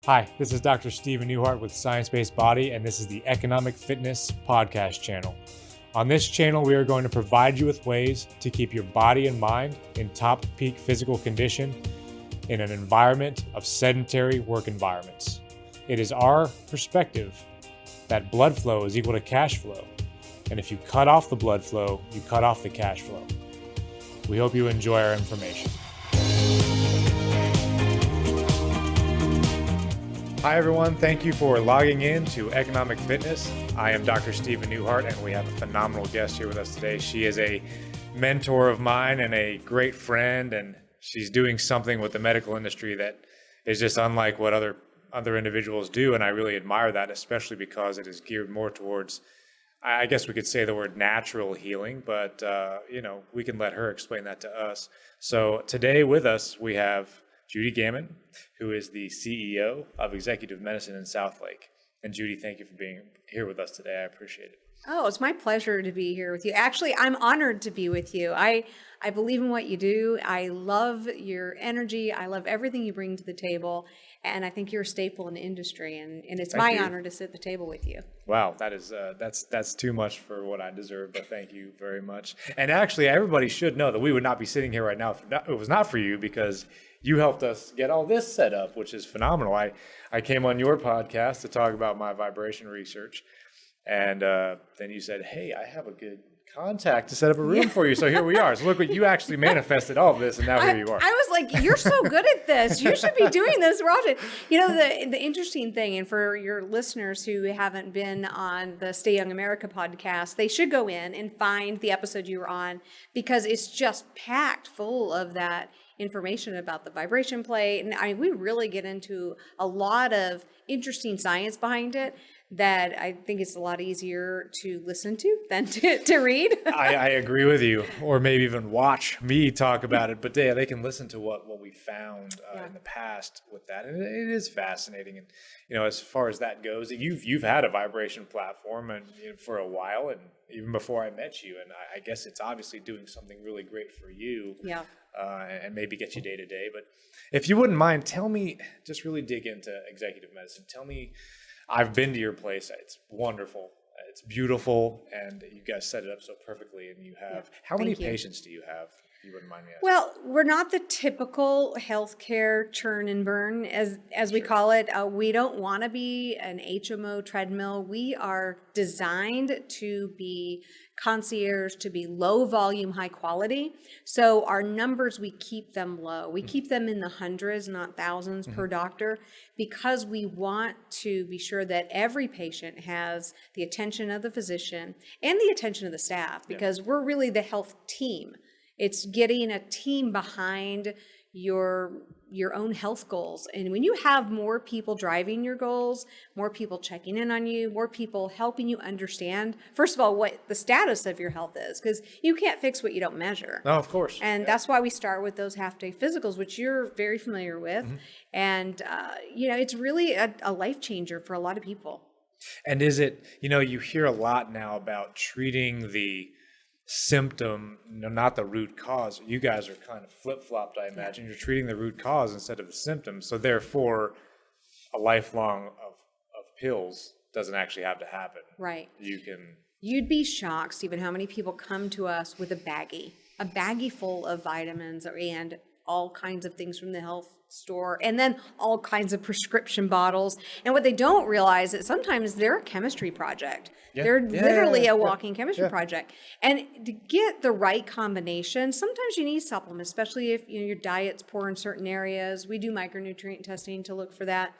Hi, this is Dr. Stephen Newhart with Science-Based Body, and this is the Economic Fitness Podcast channel. On this channel, we are going to provide you with ways to keep your body and mind in top peak physical condition in an environment of sedentary work environments. It is our perspective that blood flow is equal to cash flow, and if you cut off the blood flow, you cut off the cash flow. We hope you enjoy our information. Hi everyone, thank you for logging in to Economic Fitness. I am Dr. Stephen Newhart, and we have a phenomenal guest here with us today. She is a mentor of mine and a great friend, and she's doing something with the medical industry that is just unlike what other individuals do, and I really admire that, especially because it is geared more towards, I guess we could say the word natural healing, but we can let her explain that to us. So today with us, we have Judy Gaman, who is the CEO of Executive Medicine in Southlake. And Judy, thank you for being here with us today. I appreciate it. Oh, it's my pleasure to be here with you. Actually, I'm honored to be with you. I believe in what you do. I love your energy. I love everything you bring to the table. And I think you're a staple in the industry. And it's my honor to sit at the table with you. Wow, that is that's too much for what I deserve, but thank you very much. And actually, everybody should know that we would not be sitting here right now if it was not for you, because you helped us get all this set up, which is phenomenal. I came on your podcast to talk about my vibration research, and then you said, hey, I have a good contact to set up a room for you. So here we are. So look what you actually manifested all of this, and now here you are. I was like, you're so good at this. You should be doing this more often. You know, the interesting thing, and for your listeners who haven't been on the Stay Young America podcast, they should go in and find the episode you were on, because it's just packed full of that information about the vibration plate. And we really get into a lot of interesting science behind it that I think it's a lot easier to listen to than to read. I agree with you, or maybe even watch me talk about it. But yeah, they can listen to what we found in the past with that, and it is fascinating. And as far as that goes, you've had a vibration platform and for a while, and even before I met you, and I guess it's obviously doing something really great for you. Yeah. And maybe get you day to day. But if you wouldn't mind, tell me, just really dig into executive medicine. Tell me, I've been to your place. It's wonderful. It's beautiful. And you guys set it up so perfectly. And you have, how many patients do you have? If you wouldn't mind me asking. Well, we're not the typical healthcare churn and burn, as we call it. We don't want to be an HMO treadmill. We are designed to be concierge, to be low volume, high quality. So our numbers, we keep them low. We keep them in the hundreds, not thousands per doctor, because we want to be sure that every patient has the attention of the physician and the attention of the staff, because we're really the health team. It's getting a team behind your own health goals. And when you have more people driving your goals, more people checking in on you, more people helping you understand, first of all, what the status of your health is, because you can't fix what you don't measure. No, of course. And that's why we start with those half-day physicals, which you're very familiar with. And, it's really a life changer for a lot of people. And is it, you hear a lot now about treating the symptom, not the root cause. You guys are kind of flip-flopped, I imagine. You're treating the root cause instead of the symptom. So therefore, a lifelong of pills doesn't actually have to happen. Right. You'd be shocked, Stephen, how many people come to us with a baggie full of vitamins and all kinds of things from the health store, and then all kinds of prescription bottles. And what they don't realize is sometimes they're a chemistry project. They're literally a walking chemistry project. And to get the right combination, sometimes you need supplements, especially if your diet's poor in certain areas. We do micronutrient testing to look for that.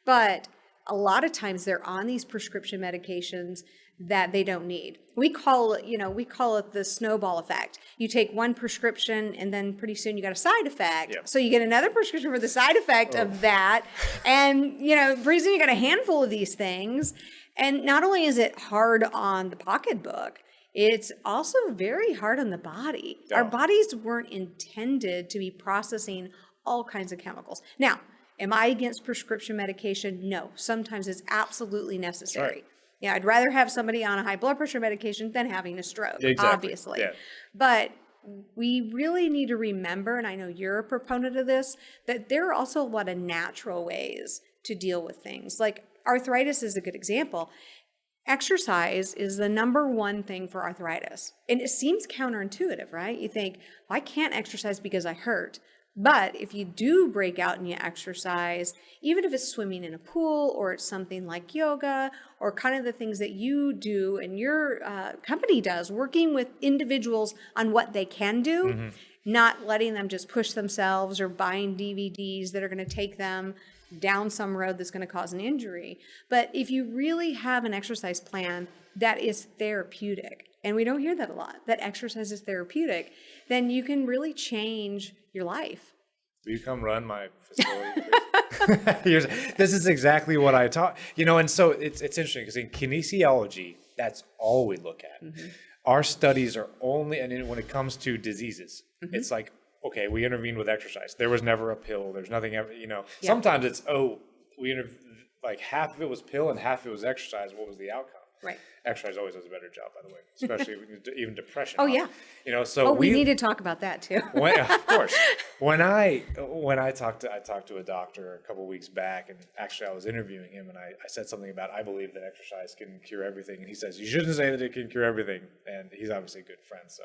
But a lot of times they're on these prescription medications that they don't need. We call it the snowball effect. You take one prescription and then pretty soon you got a side effect. Yep. So you get another prescription for the side effect of that. And, pretty soon you got a handful of these things. And not only is it hard on the pocketbook, it's also very hard on the body. Oh. Our bodies weren't intended to be processing all kinds of chemicals. Now, am I against prescription medication? No. Sometimes it's absolutely necessary. Right. Yeah, I'd rather have somebody on a high blood pressure medication than having a stroke, obviously. Yeah. But we really need to remember, and I know you're a proponent of this, that there are also a lot of natural ways to deal with things. Like arthritis is a good example. Exercise is the number one thing for arthritis. And it seems counterintuitive, right? You think, well, I can't exercise because I hurt. But if you do break out and you exercise, even if it's swimming in a pool or it's something like yoga or kind of the things that you do and your company does, working with individuals on what they can do, not letting them just push themselves or buying DVDs that are going to take them down some road that's going to cause an injury. But if you really have an exercise plan that is therapeutic, and we don't hear that a lot, that exercise is therapeutic, then you can really change your life. Will you come run my facility, please? This is exactly what I taught. And so it's interesting because in kinesiology, that's all we look at. Our studies are only, and when it comes to diseases, it's like, okay, we intervened with exercise. There was never a pill. There's nothing ever, Sometimes it's, like half of it was pill and half of it was exercise. What was the outcome? Right. Exercise always does a better job, by the way, especially even depression. Oh, yeah. So we need to talk about that too. Of course. When I talked to a doctor a couple of weeks back, and actually I was interviewing him, and I said something about, I believe that exercise can cure everything, and he says, you shouldn't say that it can cure everything, and he's obviously a good friend, so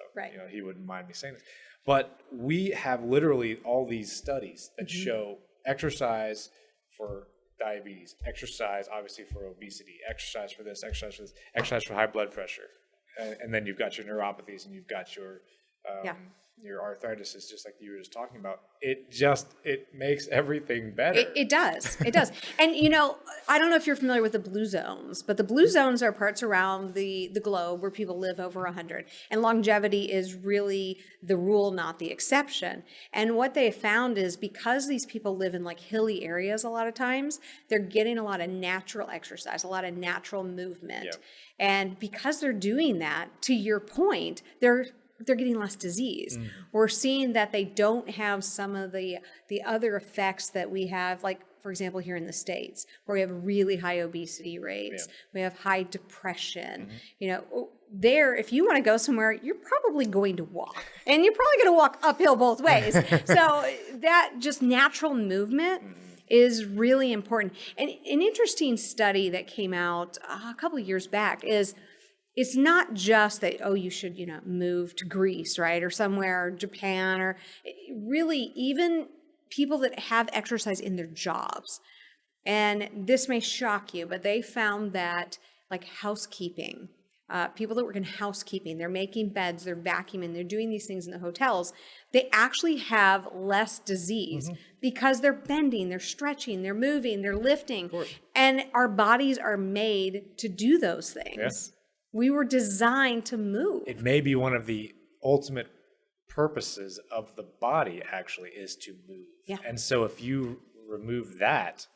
he wouldn't mind me saying this. But we have literally all these studies that show exercise for diabetes, exercise obviously for obesity, exercise for this, exercise for this, exercise for high blood pressure, and then you've got your neuropathies and you've got your arthritis, is just like you were just talking about. It makes everything better. It does. And I don't know if you're familiar with the blue zones, but the blue zones are parts around the globe where people live over 100. And longevity is really the rule, not the exception. And what they found is because these people live in like hilly areas a lot of times, they're getting a lot of natural exercise, a lot of natural movement. Yep. And because they're doing that, to your point, they're getting less disease. We're seeing that they don't have some of the other effects that we have, like, for example, here in the States, where we have really high obesity rates, we have high depression. There, if you want to go somewhere, you're probably going to walk. And you're probably going to walk uphill both ways. So that just natural movement is really important. And an interesting study that came out a couple of years back is, it's not just that, you should, move to Greece, right? Or somewhere, or Japan, or really even people that have exercise in their jobs. And this may shock you, but they found that like housekeeping, people that work in housekeeping, they're making beds, they're vacuuming, they're doing these things in the hotels, they actually have less disease because they're bending, they're stretching, they're moving, they're lifting. And our bodies are made to do those things. Yeah. We were designed to move. It may be one of the ultimate purposes of the body, actually, is to move. Yeah. And so if you remove that,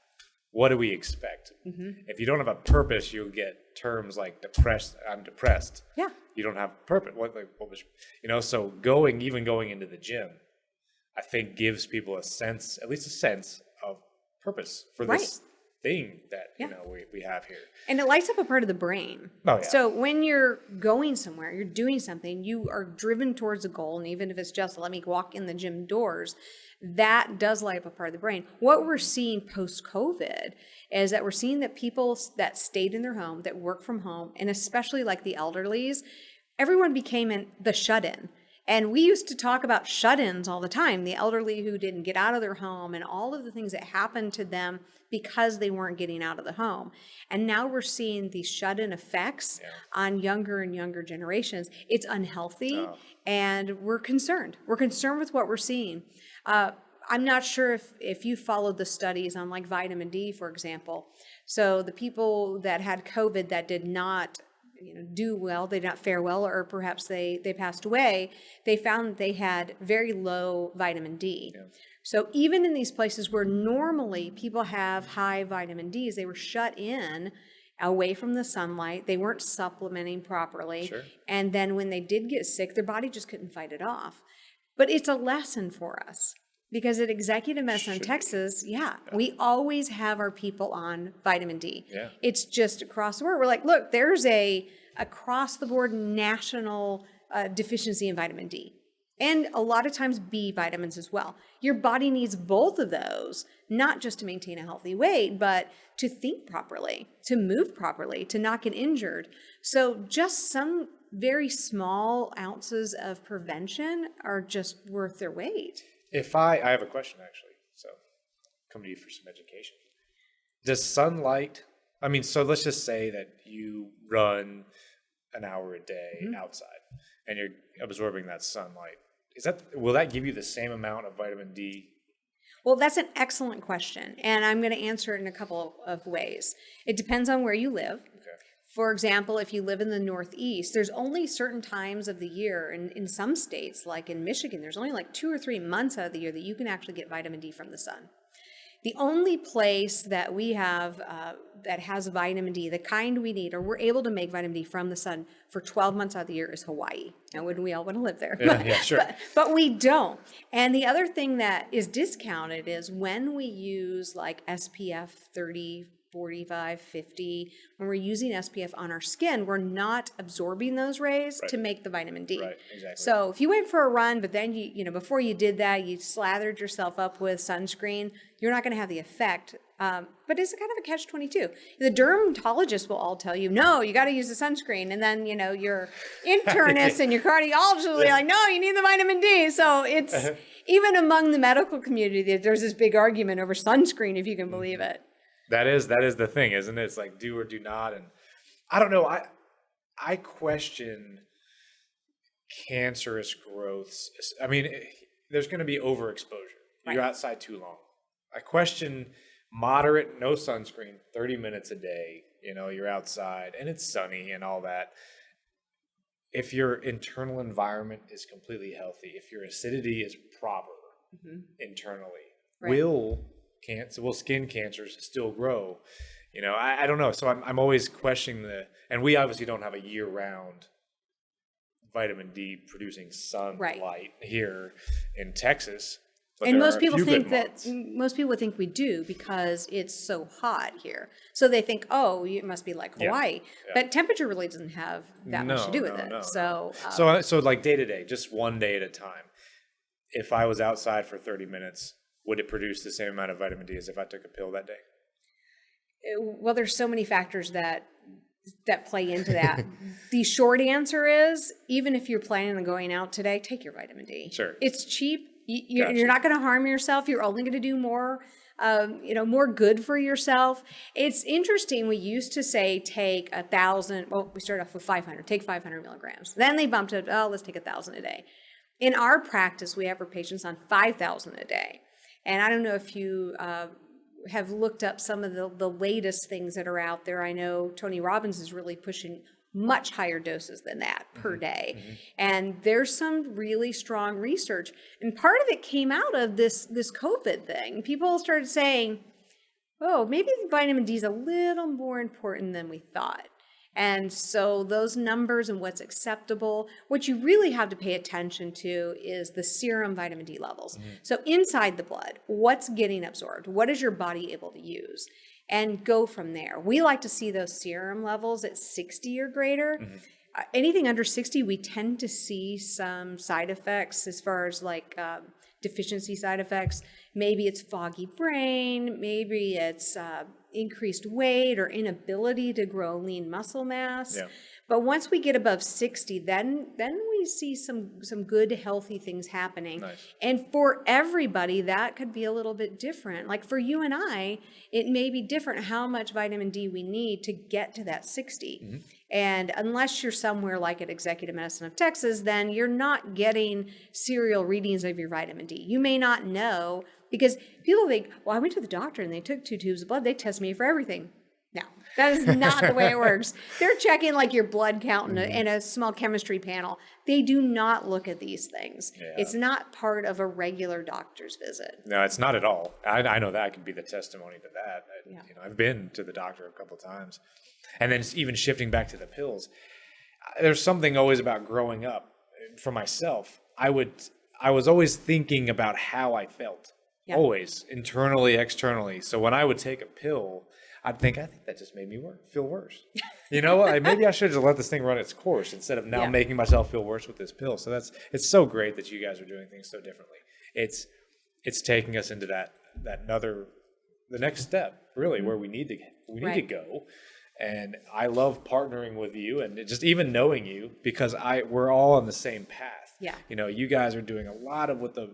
what do we expect? If you don't have a purpose, you'll get terms like depressed. I'm depressed. Yeah. You don't have purpose. So going into the gym, I think gives people at least a sense of purpose for this thing that we have here. And it lights up a part of the brain. Oh, yeah. So when you're going somewhere, you're doing something, you are driven towards a goal, and even if it's just let me walk in the gym doors, that does light up a part of the brain. What we're seeing post-COVID is that we're seeing that people that stayed in their home, that work from home, and especially like the elderlies, everyone became the shut-in. And we used to talk about shut-ins all the time, the elderly who didn't get out of their home and all of the things that happened to them because they weren't getting out of the home. And now we're seeing these shut-in effects on younger and younger generations. It's unhealthy, and we're concerned. We're concerned with what we're seeing. I'm not sure if you followed the studies on like vitamin D, for example. So the people that had COVID that did not do well, they did not fare well, or perhaps they passed away, they found that they had very low vitamin D. Yeah. So even in these places where normally people have high vitamin Ds, they were shut in away from the sunlight. They weren't supplementing properly. Sure. And then when they did get sick, their body just couldn't fight it off. But it's a lesson for us. Because at Executive Medicine in Texas, we always have our people on vitamin D. Yeah. It's just across the board. We're like, look, there's a across-the-board national deficiency in vitamin D. And a lot of times B vitamins as well. Your body needs both of those, not just to maintain a healthy weight, but to think properly, to move properly, to not get injured. So just some very small ounces of prevention are just worth their weight. I have a question actually, so come to you for some education. Does sunlight, so let's just say that you run an hour a day outside and you're absorbing that sunlight. Will that give you the same amount of vitamin D? Well, that's an excellent question, and I'm going to answer it in a couple of ways. It depends on where you live. Okay. For example, if you live in the Northeast, there's only certain times of the year, and in some states, like in Michigan, there's only like 2 or 3 months out of the year that you can actually get vitamin D from the sun. The only place that we have that has vitamin D, the kind we need, or we're able to make vitamin D from the sun for 12 months out of the year is Hawaii. Now, wouldn't we all want to live there? Yeah, sure. But we don't. And the other thing that is discounted is when we use like SPF 30, 45, 50, when we're using SPF on our skin, we're not absorbing those rays to make the vitamin D. Right, exactly. So if you went for a run, but then you before you did that, you slathered yourself up with sunscreen, you're not going to have the effect. But it's kind of a catch-22. The dermatologists will all tell you, no, you got to use the sunscreen. And then, your internist and your cardiologist will be like, no, you need the vitamin D. So it's even among the medical community, there's this big argument over sunscreen, if you can believe it. That is the thing, isn't it? It's like do or do not. And I don't know. I question cancerous growths. There's going to be overexposure. You're outside too long. I question moderate, no sunscreen, 30 minutes a day. You're outside and it's sunny and all that. If your internal environment is completely healthy, if your acidity is proper internally, will skin cancers still grow? I don't know. So I'm always questioning and we obviously don't have a year-round vitamin D producing sunlight here in Texas. And most people think we do because it's so hot here. So they think, oh, it must be like Hawaii. Yeah. But temperature really doesn't have that much to do with it. No. So like day to day, just one day at a time. If I was outside for 30 minutes, would it produce the same amount of vitamin D as if I took a pill that day? Well, there's so many factors that play into that. The short answer is, even if you're planning on going out today, take your vitamin D. Sure. It's cheap. You're not going to harm yourself. You're only going to do more, more good for yourself. It's interesting. We used to say take 1,000. Well, we started off with 500. Take 500 milligrams. Then they bumped it. Oh, let's take 1,000 a day. In our practice, we have our patients on 5,000 a day. And I don't know if you have looked up some of the latest things that are out there. I know Tony Robbins is really pushing much higher doses than that per day. And there's some really strong research. And part of it came out of this COVID thing. People started saying, oh, maybe vitamin D is a little more important than we thought. And so those numbers and what's acceptable, what you really have to pay attention to is the serum vitamin D levels. So inside the blood, what's getting absorbed? What is your body able to use? And go from there. We like to see those serum levels at 60 or greater. Anything under 60, we tend to see some side effects as far as like deficiency side effects. Maybe it's foggy brain, maybe it's increased weight or inability to grow lean muscle mass. Yeah. But once we get above 60, then we see some good, healthy things happening. Nice. And for everybody, that could be a little bit different. Like for you and I, it may be different how much vitamin D we need to get to that 60. And unless you're somewhere like at Executive Medicine of Texas, then you're not getting serial readings of your vitamin D. You may not know, because people think, well, I went to the doctor and they took 2 tubes of blood. They test me for everything. No, that is not the way it works. They're checking like your blood count in a small chemistry panel. They do not look at these things. Yeah. It's not part of a regular doctor's visit. No, it's not at all. I know that could be the testimony to that. I've been to the doctor a couple of times. And then even shifting back to the pills, there's something always about growing up. For myself, I was always thinking about how I felt. Yeah. always, internally, externally. So when I would take a pill, I think that just made me feel worse. You know, maybe I should just let this thing run its course instead of now Yeah. making myself feel worse with this pill. So it's so great that you guys are doing things so differently. It's taking us into the next step, really, where we need to Right. go. And I love partnering with you and just even knowing you because we're all on the same path. Yeah. You know, you guys are doing a lot of with the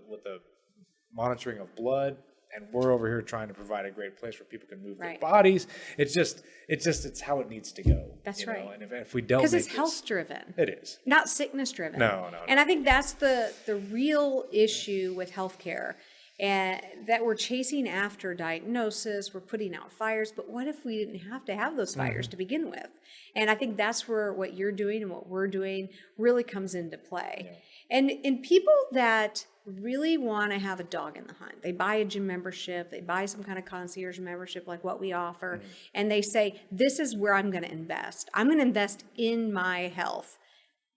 monitoring of blood, and we're over here trying to provide a great place where people can move their Right. bodies. It's how it needs to go. That's you know? right. And if we don't, Because make it's health driven. it is. Not sickness driven. No. And I think that's the real issue with healthcare, and that we're chasing after diagnosis, we're putting out fires, but what if we didn't have to have those fires to begin with? And I think that's where what you're doing and what we're doing really comes into play. Yeah. And in people that really want to have a dog in the hunt, they buy a gym membership, they buy some kind of concierge membership like what we offer, and they say, this is where I'm going to invest. I'm going to invest in my health.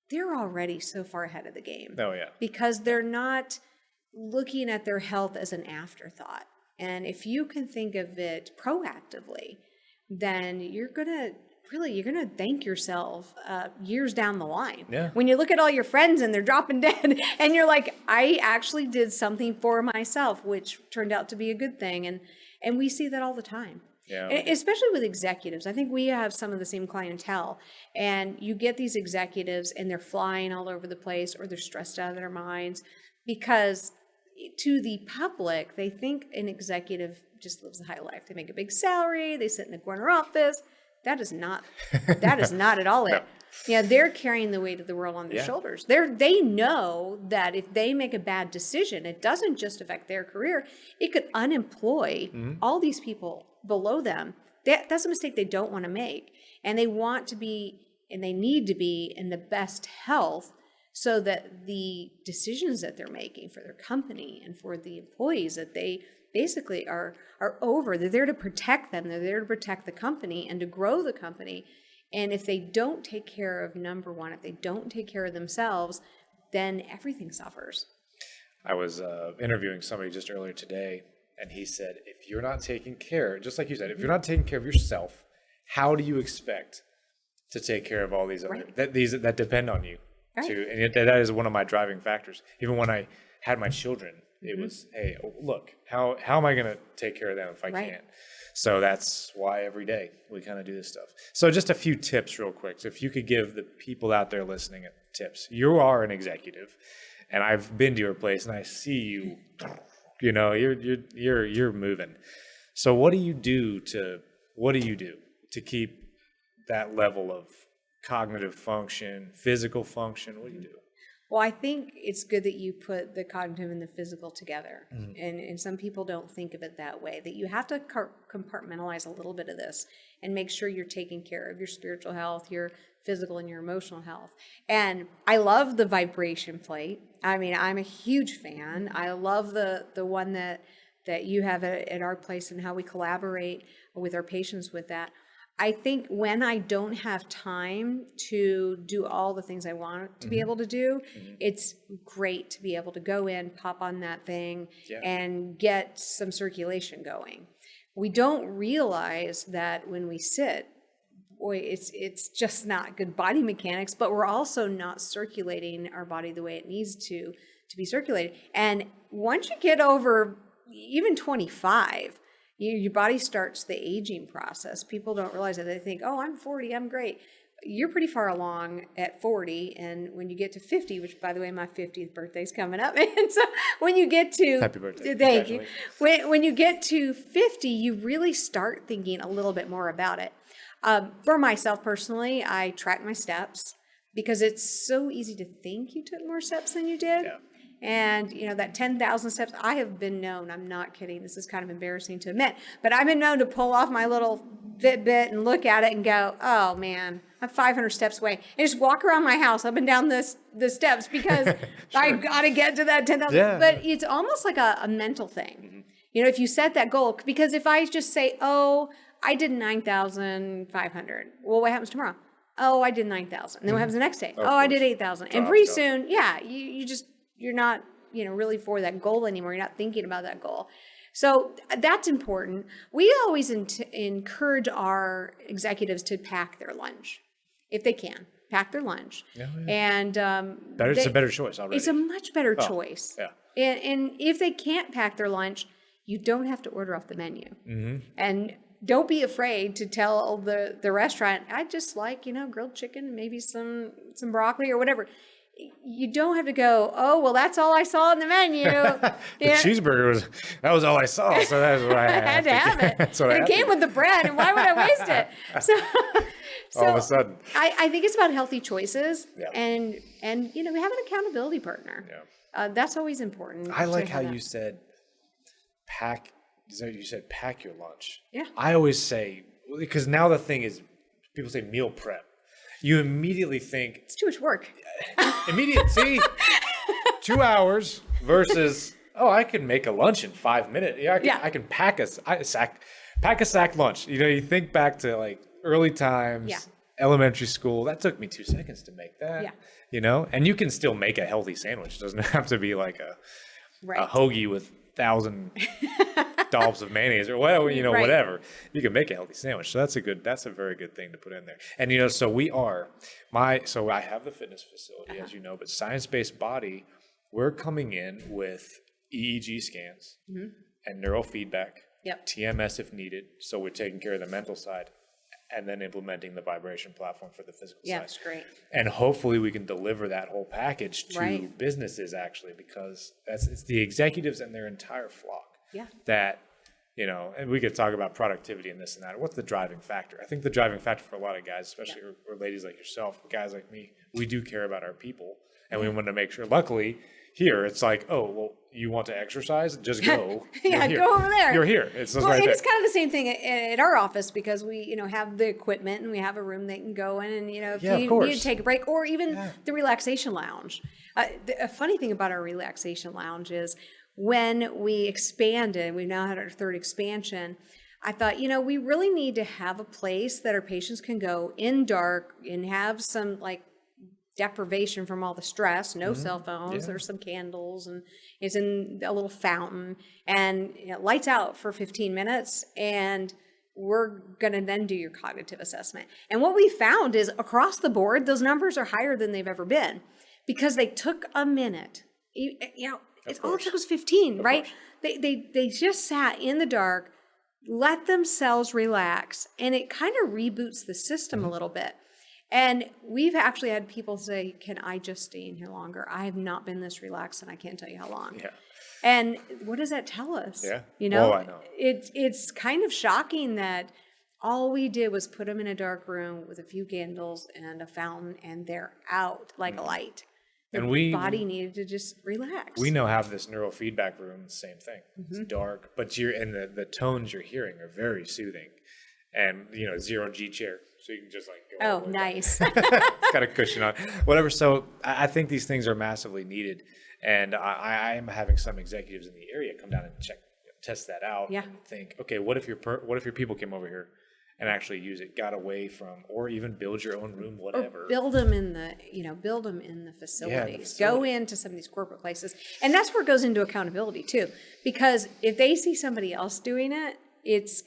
They're already so far ahead of the game. Oh, yeah. Because they're not looking at their health as an afterthought. And if you can think of it proactively, then you're going to thank yourself years down the line. Yeah. When you look at all your friends and they're dropping dead and you're like, I actually did something for myself, which turned out to be a good thing. And we see that all the time. Yeah. And especially with executives. I think we have some of the same clientele, and you get these executives and they're flying all over the place, or they're stressed out of their minds because to the public, they think an executive just lives a high life. They make a big salary, they sit in the corner office. That is not at all it. Yeah, they're carrying the weight of the world on their shoulders. They know that if they make a bad decision, it doesn't just affect their career. It could unemploy all these people below them. That's a mistake they don't want to make. And they want to be, and they need to be in the best health so that the decisions that they're making for their company and for the employees that they basically are over. They're there to protect them. They're there to protect the company and to grow the company. And if they don't take care of number one, if they don't take care of themselves, then everything suffers. I was interviewing somebody just earlier today, and he said, if you're not taking care, just like you said, if you're not taking care of yourself, how do you expect to take care of all these other that depend on you? Right. That is one of my driving factors. Even when I had my children, it was, hey, look, how am I going to take care of them if I can't? So that's why every day we kind of do this stuff. So just a few tips real quick. So if you could give the people out there listening tips. You are an executive, and I've been to your place and I see you, you're moving. So what do you do to keep that level of cognitive function, physical function? What do you do? Well, I think it's good that you put the cognitive and the physical together. And some people don't think of it that way, that you have to compartmentalize a little bit of this and make sure you're taking care of your spiritual health, your physical and your emotional health. And I love the vibration plate. I mean, I'm a huge fan. I love the one that you have at our place and how we collaborate with our patients with that. I think when I don't have time to do all the things I want to be able to do, it's great to be able to go in, pop on that thing, and get some circulation going. We don't realize that when we sit, boy, it's just not good body mechanics, but we're also not circulating our body the way it needs to be circulated. And once you get over even 25, your body starts the aging process. People don't realize that. They think, oh, I'm 40, I'm great. You're pretty far along at 40. And when you get to 50, which, by the way, my 50th birthday is coming up. And so when you get to... Happy birthday. Thank you. When you get to 50, you really start thinking a little bit more about it. For myself personally, I track my steps because it's so easy to think you took more steps than you did. Yeah. And, that 10,000 steps, I have been known, I'm not kidding, this is kind of embarrassing to admit, but I've been known to pull off my little Fitbit and look at it and go, oh man, I'm 500 steps away. And just walk around my house up and down the steps because I got to get to that 10,000. Yeah. But it's almost like a mental thing. If you set that goal, because if I just say, oh, I did 9,500, well, what happens tomorrow? Oh, I did 9,000. And then what happens the next day? Oh, I did 8,000. And pretty soon, you're not really for that goal anymore. You're not thinking about that goal. So that's important. We always encourage our executives to pack their lunch if they can. Pack their lunch. Yeah. And it's a better choice already. It's a much better choice. Yeah. And if they can't pack their lunch, you don't have to order off the menu. Mm-hmm. And don't be afraid to tell the restaurant, I just like, grilled chicken, maybe some broccoli or whatever. You don't have to go, oh, well, that's all I saw on the menu. The cheeseburger was all I saw, so that's what I had to have it. And it came with the bread, and why would I waste it? So all of a sudden. I think it's about healthy choices, yeah. and we have an accountability partner. Yeah. That's always important. I like how you said pack your lunch. Yeah. I always say, because now the thing is, people say meal prep. You immediately think it's too much work. See, 2 hours versus I can make a lunch in 5 minutes. Yeah, I can pack a sack lunch. You think back to like early times, elementary school. That took me 2 seconds to make that. Yeah. And you can still make a healthy sandwich. It doesn't have to be like a hoagie with 1,000 dollops of mayonnaise or whatever, whatever. You can make a healthy sandwich. So that's a very good thing to put in there. And so I have the fitness facility, as you know, but Science-Based Body, we're coming in with EEG scans and neurofeedback, TMS if needed. So we're taking care of the mental side and then implementing the vibration platform for the physical side. Yeah, that's great. And hopefully we can deliver that whole package to businesses actually, because it's the executives and their entire flock. Yeah. That, and we could talk about productivity and this and that. What's the driving factor? I think the driving factor for a lot of guys, especially or ladies like yourself, guys like me, we do care about our people, and we want to make sure. Luckily, here it's like, oh, well, you want to exercise? Just go. Go over there. You're here. It's just it's kind of the same thing at our office, because we, have the equipment and we have a room they can go in, and if you need to take a break, or even the relaxation lounge. A funny thing about our relaxation lounge is, when we expanded, we now had our third expansion, I thought, we really need to have a place that our patients can go in dark and have some like deprivation from all the stress, no cell phones, there's some candles, and it's in a little fountain, and lights out for 15 minutes, and we're going to then do your cognitive assessment. And what we found is, across the board, those numbers are higher than they've ever been, because they took a minute. All it took was 15, right? They just sat in the dark, let themselves relax, and it kind of reboots the system a little bit. And we've actually had people say, can I just stay in here longer? I have not been this relaxed, and I can't tell you how long. Yeah. And what does that tell us? Yeah. I know. It's kind of shocking that all we did was put them in a dark room with a few candles and a fountain, and they're out like a light. The body needed to just relax. We now have this neurofeedback room, the same thing. It's dark, but the tones you're hearing are very soothing, and 0G chair, so you can just like go. Oh, nice. It's got a cushion on, whatever. So I think these things are massively needed, and I am having some executives in the area come down and test that out, and think, okay, what if your people came over here and actually use it, got away from, or even build your own room, whatever. Or build them in the facility. Go into some of these corporate places. And that's where it goes into accountability too. Because if they see somebody else doing it, it's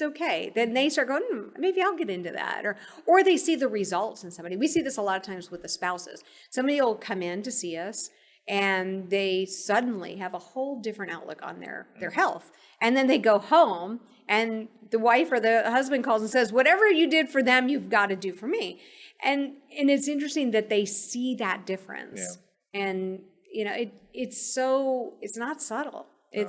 okay. Then they start going, maybe I'll get into that. Or they see the results in somebody. We see this a lot of times with the spouses. Somebody will come in to see us, and they suddenly have a whole different outlook on their health. And then they go home, and the wife or the husband calls and says, whatever you did for them, you've got to do for me. And it's interesting that they see that difference. Yeah. And, it's not subtle. No.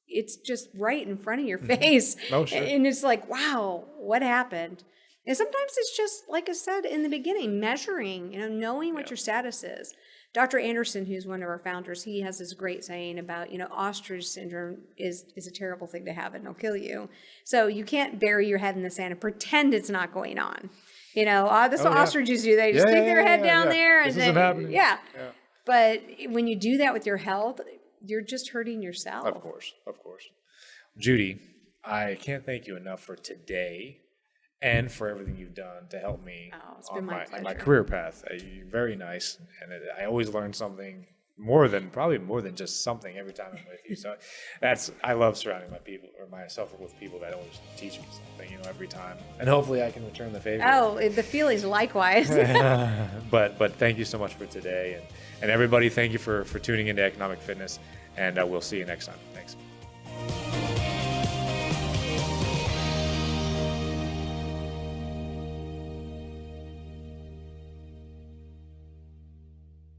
It's just right in front of your face. Oh, sure. And it's like, wow, what happened? And sometimes it's just, like I said in the beginning, measuring, knowing what your status is. Dr. Anderson, who's one of our founders, he has this great saying about, ostrich syndrome is a terrible thing to have, and it'll kill you. So you can't bury your head in the sand and pretend it's not going on. That's what ostriches do. They just stick their head down there, and then, But when you do that with your health, you're just hurting yourself. Of course. Judy, I can't thank you enough for today and for everything you've done to help me on my career path. You're very nice, and I always learn something probably more than just something every time I'm with you. So I love surrounding myself with people that always teach me something, every time. And hopefully I can return the favor. Oh, the feelings likewise. But thank you so much for today. And everybody, thank you for tuning into Economic Fitness. And we'll see you next time.